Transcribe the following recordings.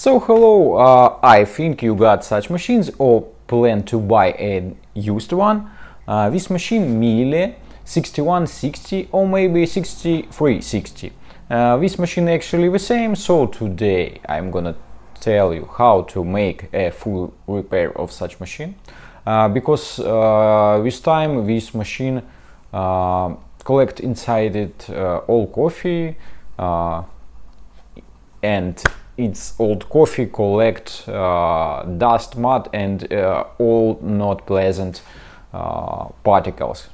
So hello, I think you got such machines or plan to buy a used one. This machine Miele 6160 or maybe 6360. This machine actually the same, so today I'm gonna tell you how to make a full repair of such machine. Because this time this machine collect inside it all coffee and its old coffee collect dust, mud and all not pleasant particles.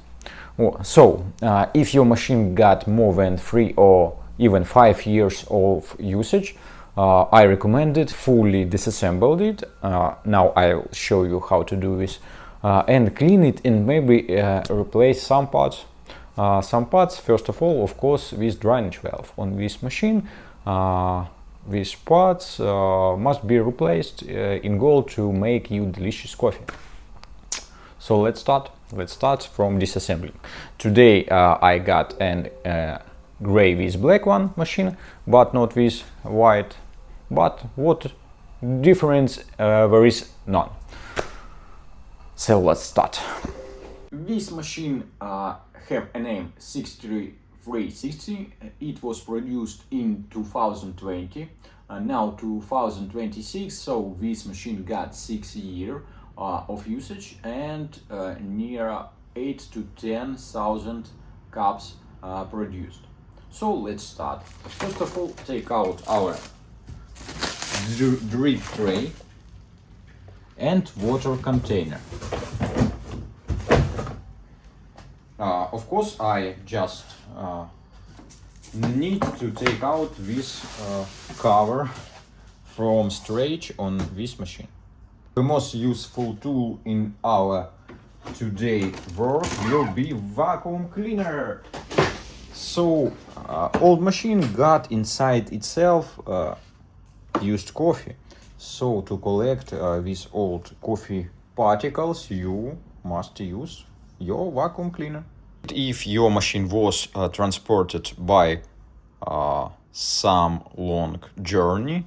So if your machine got more than 3 or even 5 years of usage, I recommend it fully disassembled it. Now I'll show you how to do this, and clean it and maybe replace some parts. First of all, of course, this drainage valve on this machine. These parts must be replaced in goal to make you delicious coffee. So let's start. Let's start from disassembling. Today I got an gray with black one machine, but not with white. But what difference there is none. So let's start. This machine have a name 6360. It was produced in 2020. Now 2026, so this machine got 6 years of usage and near 8 to 10,000 cups produced. So let's start. First of all, take out our drip tray and water container. Of course, I just need to take out this cover from stretch on this machine. The most useful tool in our today work will be vacuum cleaner. So old machine got inside itself used coffee. So to collect these old coffee particles, you must use your vacuum cleaner. If your machine was transported by some long journey,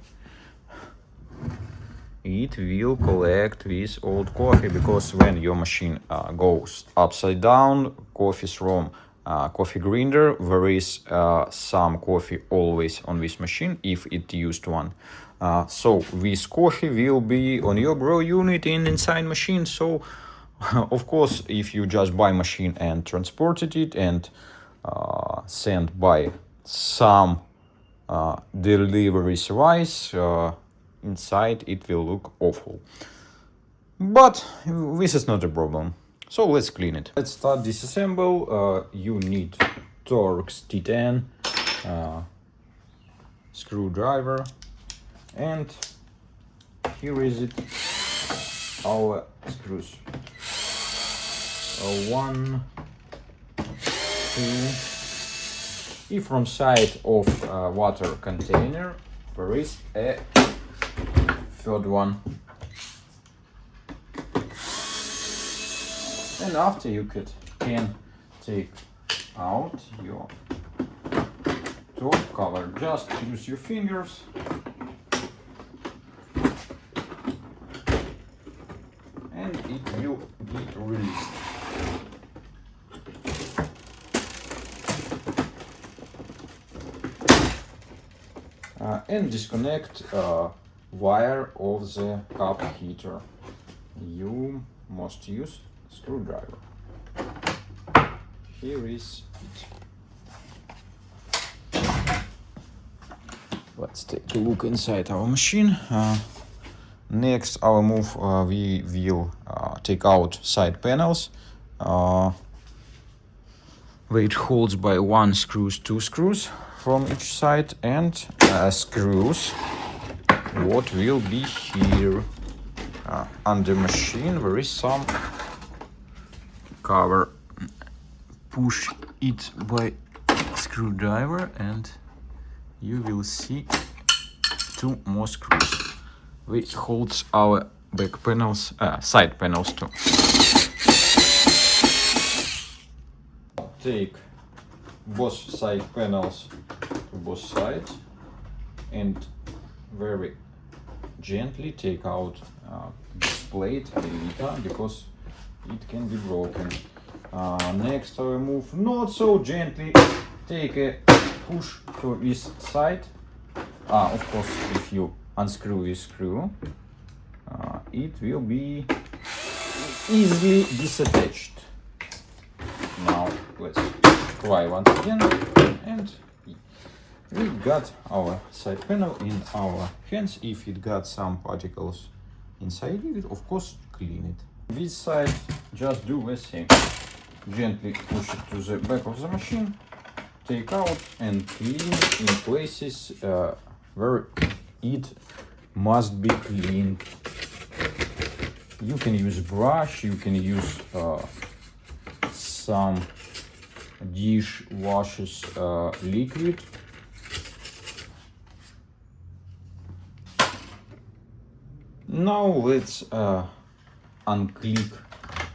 it will collect this old coffee, because when your machine goes upside down, coffee from coffee grinder, there is some coffee always on this machine if it used one. So this coffee will be on your brew unit and inside machine. So of course, if you just buy machine and transported it and send by some delivery service, inside it will look awful. But this is not a problem. So let's clean it. Let's start disassemble. You need Torx T10 screwdriver, and here is it, our screws. 1, 2. If from side of water container there is a third one. And after you can take out your top cover. Just use your fingers and it will be released. And disconnect wire of the cup heater. You must use screwdriver. Here is it. Let's take a look inside our machine. Next, our move, we will take out side panels. Where it holds by 1 screws, 2 screws from each side, and screws what will be here. Under machine there is some cover. Push it by screwdriver and you will see 2 more screws which holds our back panels, side panels too. Take both side panels to both sides and very gently take out this plate, because it can be broken. Next I will move not so gently, take a push to this side. Of course, if you unscrew this screw, it will be easily disattached. Now let's try once again, and we got our side panel in our hands. If it got some particles inside it, of course clean it. This side, just do the same. Gently push it to the back of the machine, take out and clean in places where it must be cleaned. You can use brush, you can use some dishwashers liquid. Now let's unclick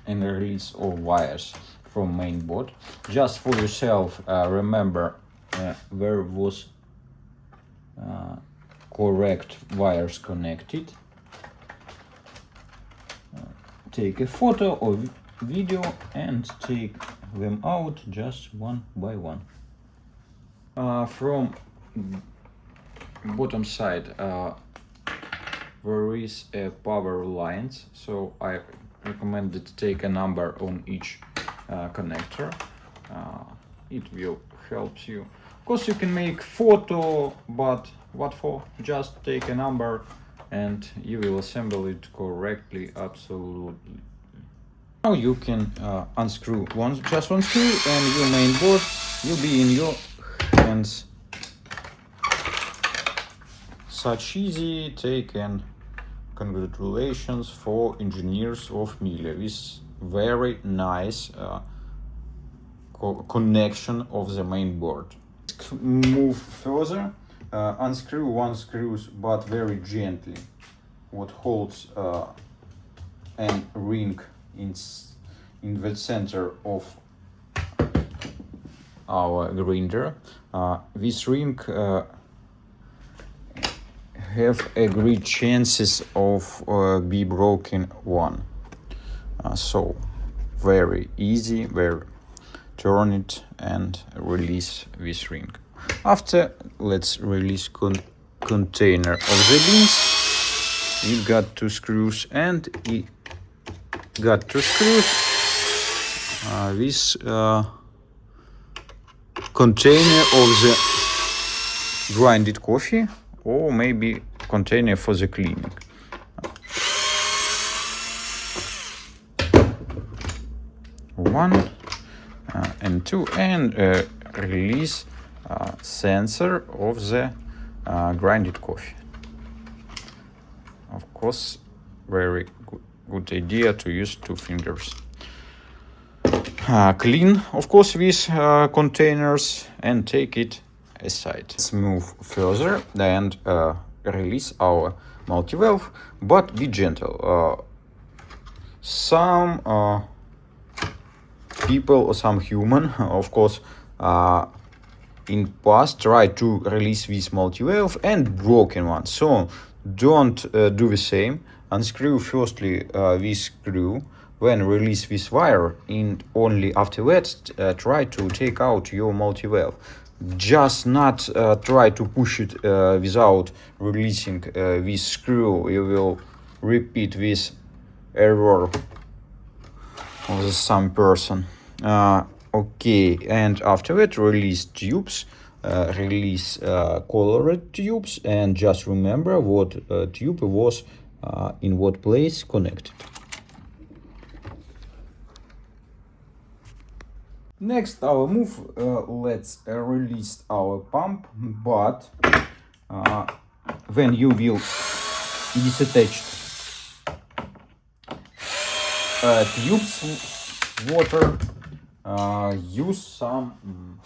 and release all wires from main board. Just for yourself, remember where was correct wires connected. Take a photo or video and take them out just one by one. From bottom side there is a power lines, so I recommend to take a number on each connector. It will help you. Of course you can make photo, but what for? Just take a number and you will assemble it correctly, absolutely. Now you can unscrew just one screw and your main board will be in your hands. Such easy take, and congratulations for engineers of Miele. This very nice connection of the main board. Move further, unscrew one screws, but very gently. What holds a ring in the center of our grinder. This ring have a great chances of be broken one. So very easy, turn it and release this ring. After, let's release container of the beans. You got two screws and it got two screws. This container of the grinded coffee, or maybe container for the cleaning. One and two, and release sensor of the grinded coffee. Of course, very good idea to use two fingers. Clean, of course, these containers and take it aside. Let's move further and release our multi-valve, but be gentle. Some people or some human, of course, in past try to release this multi-valve and broken one. So don't do the same. Unscrew firstly this screw, then release this wire, and only after that try to take out your multi-valve. Just not try to push it without releasing this screw. You will repeat this error of some person. Okay, and after that release tubes, release colored tubes, and just remember what tube was in what place connected. Next, our move, let's release our pump, but when you will disattach tubes, water, use some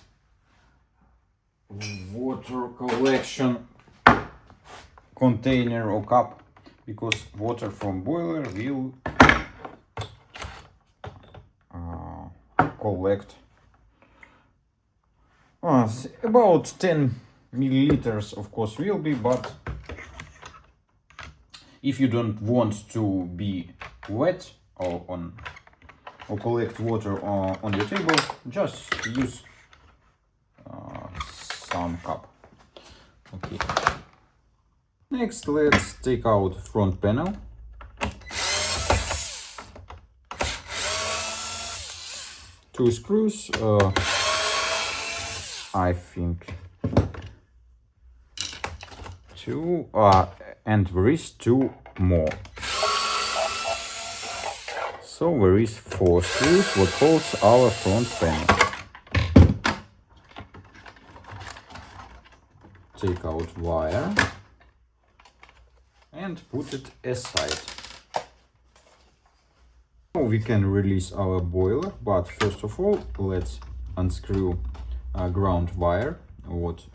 water collection container or cup, because water from boiler will collect about 10 milliliters, of course will be, but If you don't want to be wet or collect water on your table, just use some cup. Okay. Next, let's take out front panel. Two screws, I think two, and there is two more. So there is 4 screws what holds our front panel. Take out wire and put it aside. Now we can release our boiler, but first of all let's unscrew ground wire what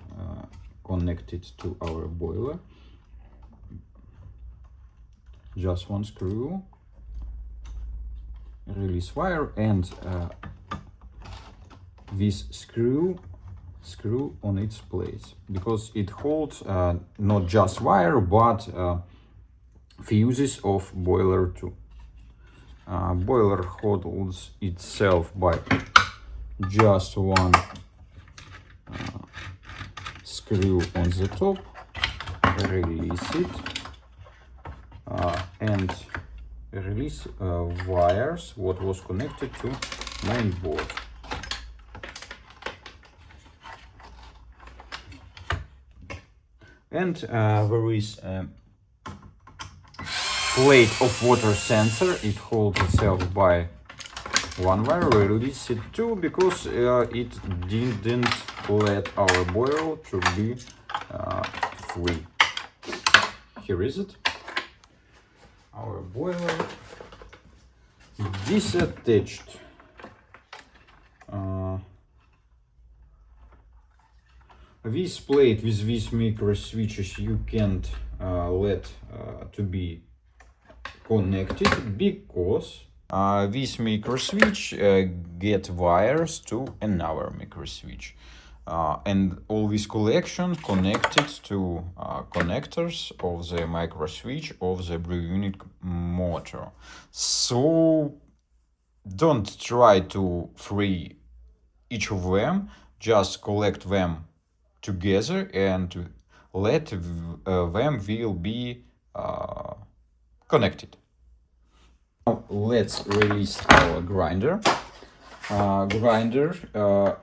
connected to our boiler. Just one screw, release wire, and this screw on its place, because it holds not just wire but fuses of boiler too. Boiler holds itself by just one screw on the top, release it, and release wires what was connected to main board. And there is a plate of water sensor. It holds itself by one wire. Release it too, because it didn't let our boiler to be free. Here is it. Our boiler disattached. This plate with these micro switches you can't let to be connected, because this micro switch get wires to another micro switch, and all this collection connected to connectors of the micro switch of the brew unit motor. So don't try to free each of them, just collect them together and let them will be connected. Now let's release our grinder. Grinder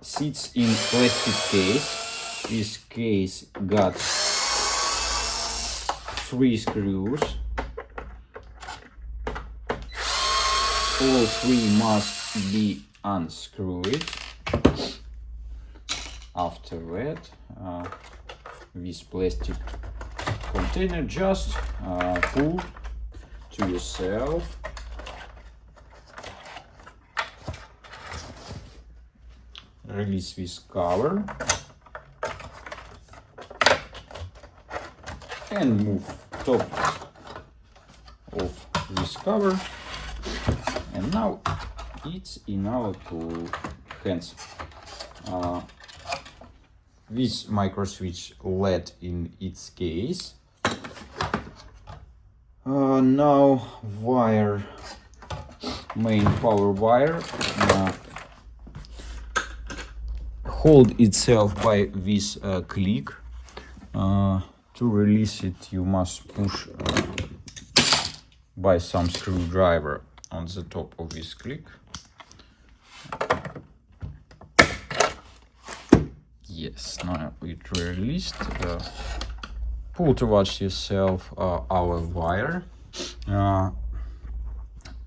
sits in plastic case. This case got 3 screws. All 3 must be unscrewed. After that, this plastic container just pull to yourself. Release this cover and move top of this cover, and now it's in our hands. This micro switch LED in its case. Now wire, main power wire, hold itself by this click. To release it you must push by some screwdriver on the top of this click. Yes, now it released. Pull towards yourself our wire.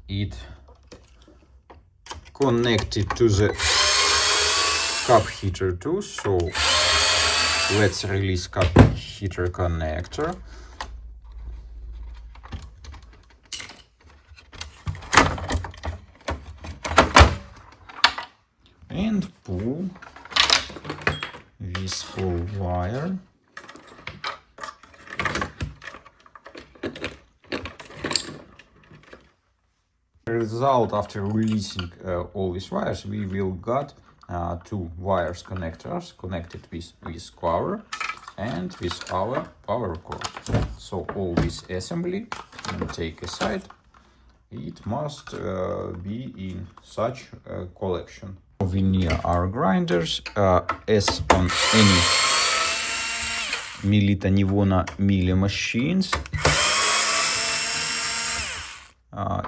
It connected to the cup heater too, so let's release cup heater connector. And pull this whole wire. Result, after releasing all these wires, we will got 2 wires connectors connected with this cover. and with our power cord. So all this assembly and take aside. It must be in such a collection. We need our grinders, as on any Miele machines.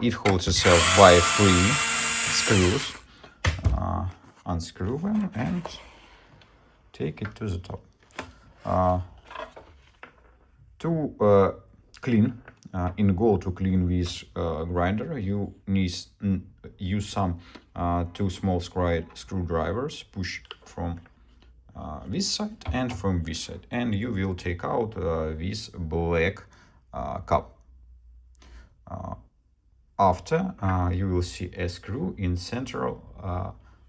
It holds itself by 3 screws. Unscrew them and take it to the top. To clean, in goal to clean this grinder, you need use some 2 small screwdrivers, push from this side and from this side, and you will take out this black cup. After, you will see a screw in central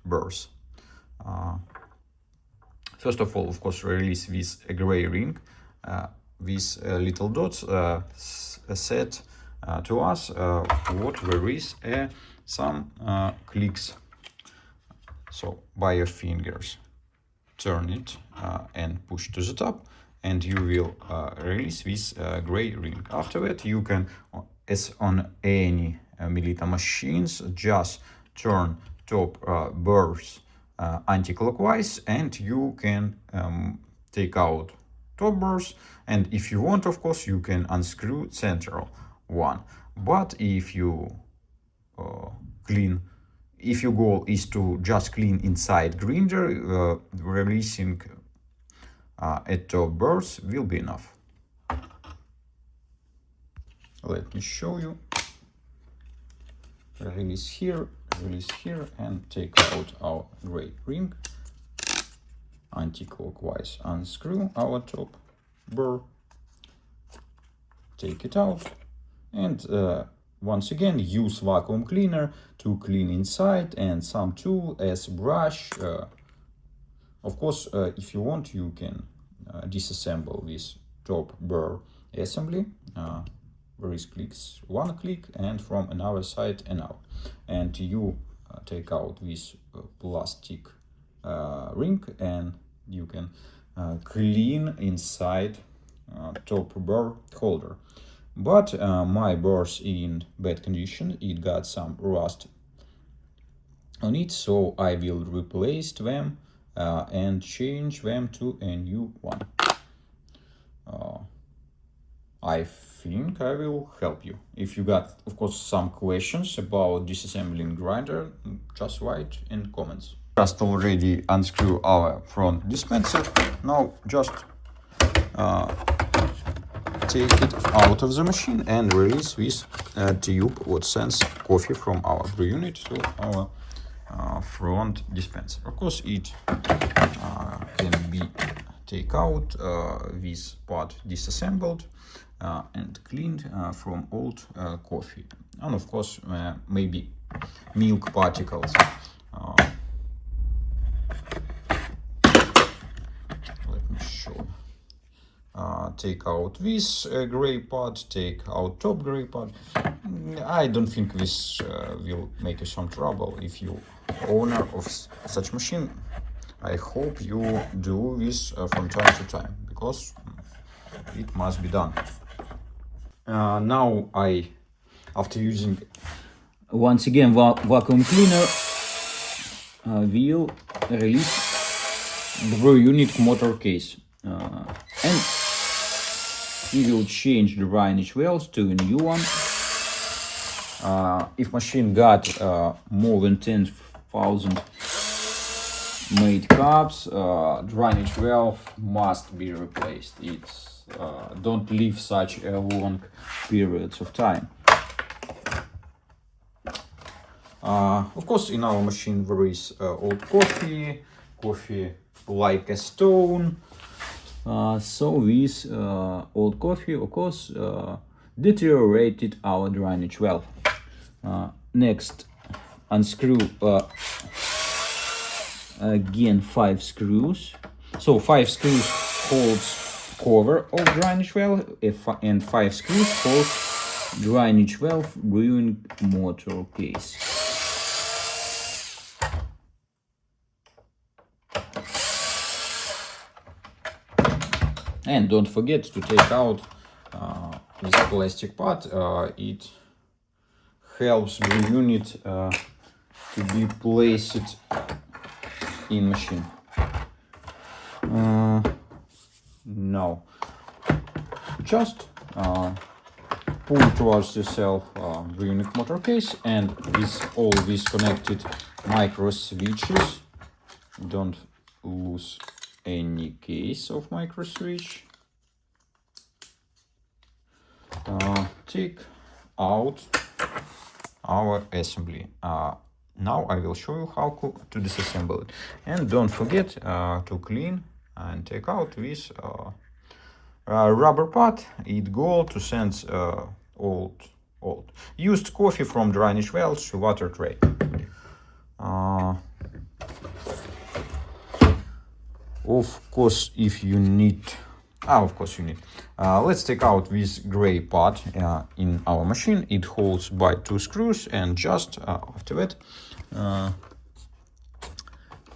burrs. First of all, of course, release this gray ring. These little dots set to us what there is some clicks. So by your fingers, turn it and push to the top, and you will release this gray ring. After that, you can, as on any Miele machines, just turn top burrs anti-clockwise, and you can take out top burrs. And if you want, of course, you can unscrew central one. But if you if your goal is to just clean inside grinder, releasing at top burrs will be enough. Let me show you. Release here, and take out our gray ring. Anti-clockwise unscrew our top burr, take it out, and once again use vacuum cleaner to clean inside, and some tool as brush. Of course, if you want, you can disassemble this top burr assembly. There is clicks, 1 click, and from another side another, and you take out this plastic ring, and you can clean inside top burr holder. But my burrs in bad condition, it got some rust on it, so I will replace them and change them to a new one. I think I will help you. If you got, of course, some questions about disassembling grinder, just write in comments. Just already unscrew our front dispenser. Now just take it out of the machine and release this tube what sends coffee from our brew unit to our front dispenser. Of course, it can be take out this part disassembled and cleaned from old coffee, and of course maybe milk particles. Let me show. Take out this gray part, take out top gray part. I don't think this will make you some trouble. If you owner of such machine, I hope you do this from time to time, because it must be done. Now after using once again vacuum cleaner, will release the brew unit motor case, and we will change the drainage valves to a new one. If machine got more than 10,000 made cups, drainage valve must be replaced. It's don't live such a long periods of time. Of course, in our machine there is old coffee like a stone. So this old coffee, of course, deteriorated our drainage valve. Next, unscrew again 5 screws. So 5 screws holds cover of drainage valve, and 5 screws hold drainage valve brewing motor case. And don't forget to take out this plastic part. It helps the unit to be placed in machine. Now, just pull towards yourself the unit motor case, and with all these connected micro switches, don't lose any case of micro switch. Take out our assembly. Now I will show you how to disassemble it. And don't forget to clean and take out this rubber part. It goes to send old used coffee from drainage wells to water tray. Of course, if you need, let's take out this gray part in our machine. It holds by 2 screws, and just after that,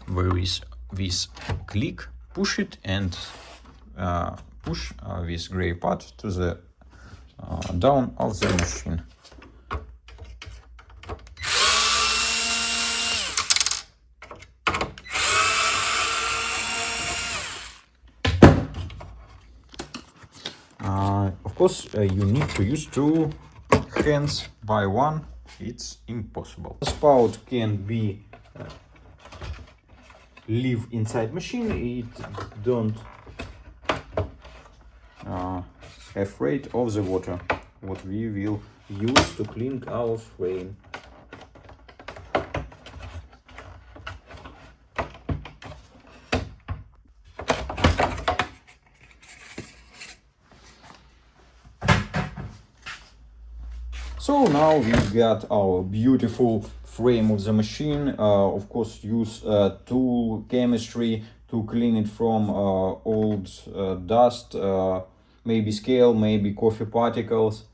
there is this click. Push it and push this gray part to the down of the machine. Of course, you need to use 2 hands by 1. It's impossible. The spout can be live inside machine. It don't afraid of the water what we will use to clean our frame. So now we got our beautiful frame of the machine. Of course, use tool chemistry to clean it from old dust, maybe scale, maybe coffee particles.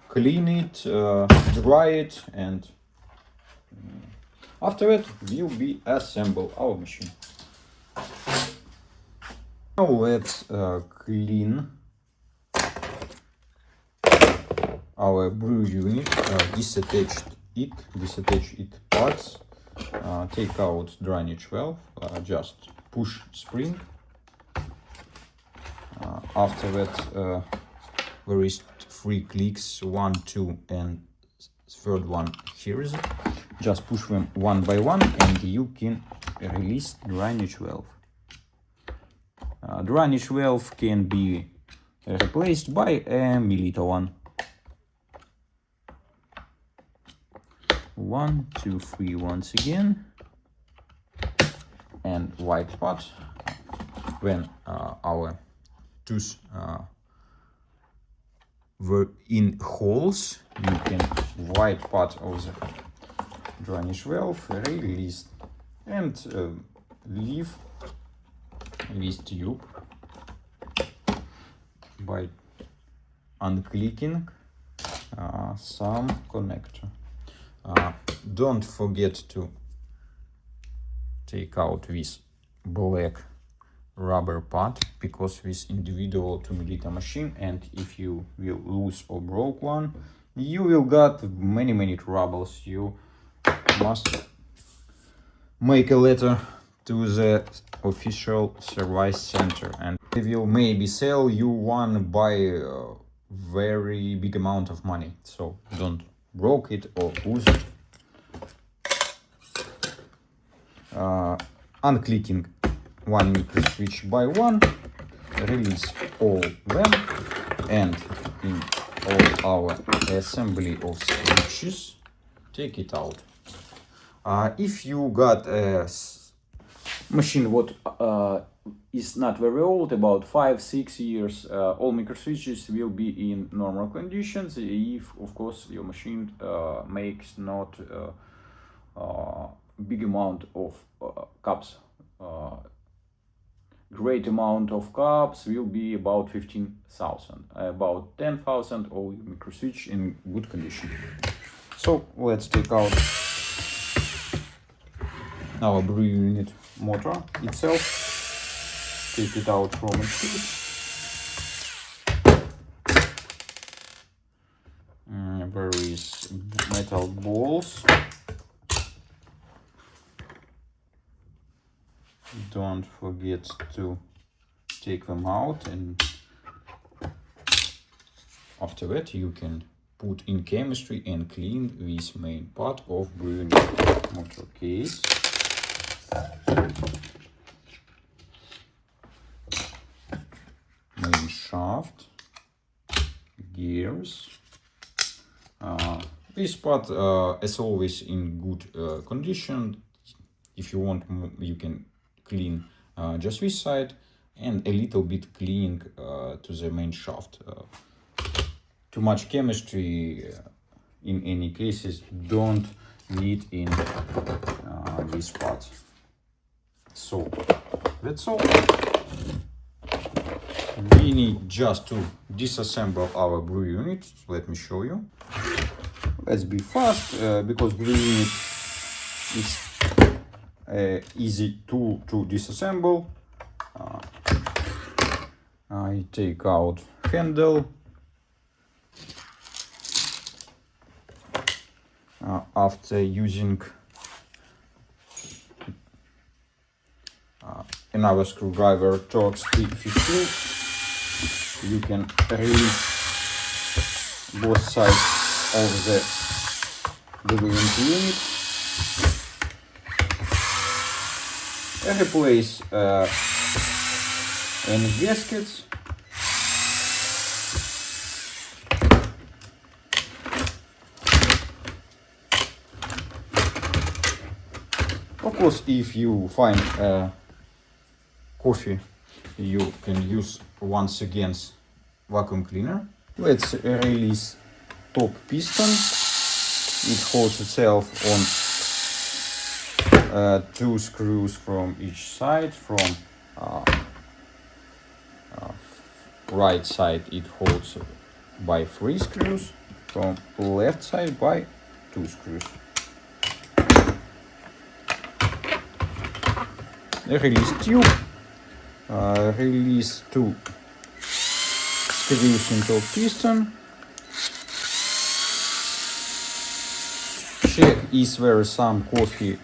Clean it, dry it, and after it will be assemble our machine. Now let's clean our brew unit, disattach it parts, take out drainage valve, just push spring. After that, there is 3 clicks, 1, 2, and third one here is it. Just push them one by one, and you can release drainage valve. Drainage valve can be replaced by a milliliter one. 1, 2, 3 once again, and white part. When our tooth were in holes, you can white part of the drainage valve release and leave this tube by unclicking some connector. Don't forget to take out this black rubber part, because this individual 2 milliliter machine, and if you will lose or broke one, you will got many troubles. You must make a letter to the official service center, and they will maybe sell you one by a very big amount of money. So don't broke it or lose it. Unclicking one micro switch by one, release all them, and in all our assembly of switches, take it out. If you got a machine what is not very old, about 5-6 years, all micro switches will be in normal conditions. If of course your machine makes not big amount of cups. Great amount of cups will be about 15,000. About 10,000 all micro switch in good condition. So let's take out our brew unit motor itself. take it out from its piece. There is metal balls. Don't forget to take them out, and after that you can put in chemistry and clean this main part of brewing motor case. Main shaft, gears. This part as always in good condition. If you want, you can clean just this side and a little bit cleaning to the main shaft. Too much chemistry in any cases don't need in this part. So that's all. We need just to disassemble our brew unit. Let me show you. Let's be fast because brew unit is easy to disassemble. I take out handle. After using another screwdriver Torx T15, you can release both sides of the brewing unit. Replace any gaskets. Of course, if you find coffee, you can use once again vacuum cleaner. Let's release top piston. It holds itself on 2 screws from each side. From right side it holds by 3 screws. From left side by 2 screws. Release tube, release 2 screws into piston. Check is there some coffee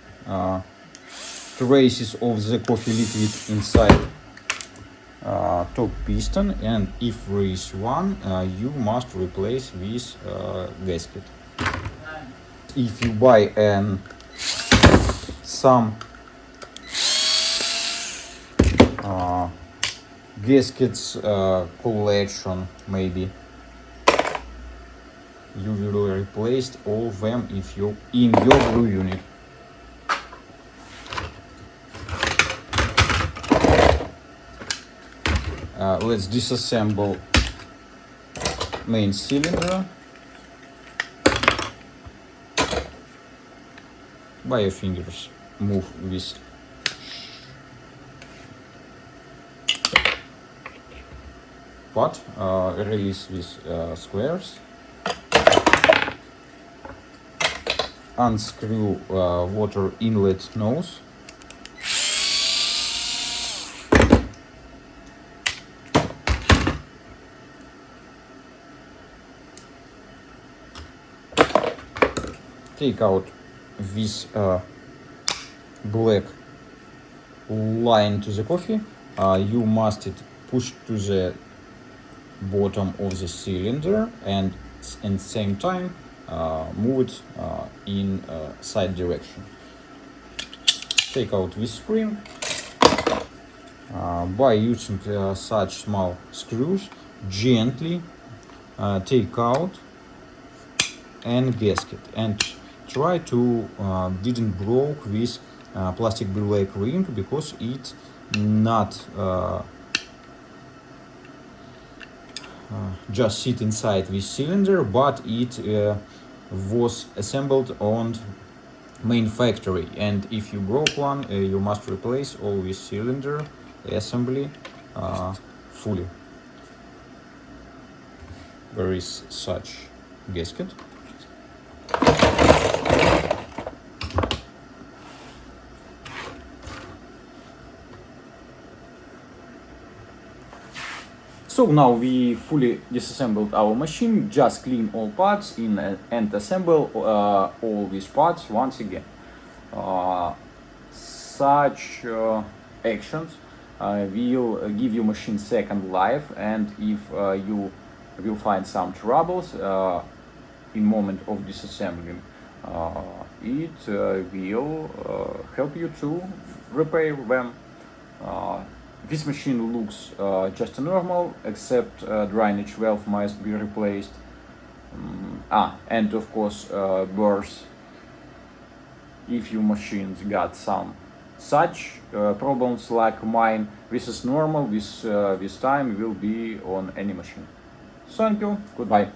traces of the coffee liquid inside top piston, and if there is one, you must replace this gasket. If you buy some gaskets collection, maybe you will replace all of them if you in your brew unit. Let's disassemble main cylinder. By your fingers, move this part, release these squares, unscrew water inlet nose, take out this black line to the coffee. You must push to the bottom of the cylinder and at the same time move it in side direction. Take out this spring. By using such small screws, gently take out and gasket and try to didn't broke this plastic black ring, because it's not just sit inside this cylinder, but it was assembled on main factory, and if you broke one, you must replace all this cylinder assembly fully. There is such gasket. So now we fully disassembled our machine, just clean all parts and assemble all these parts once again. Such actions will give your machine second life, and if you will find some troubles in moment of disassembling, it will help you to repair them. This machine looks just normal, except drainage valve must be replaced. And of course burrs. If your machines got some such problems like mine, this is normal. This time will be on any machine. Thank you. Goodbye.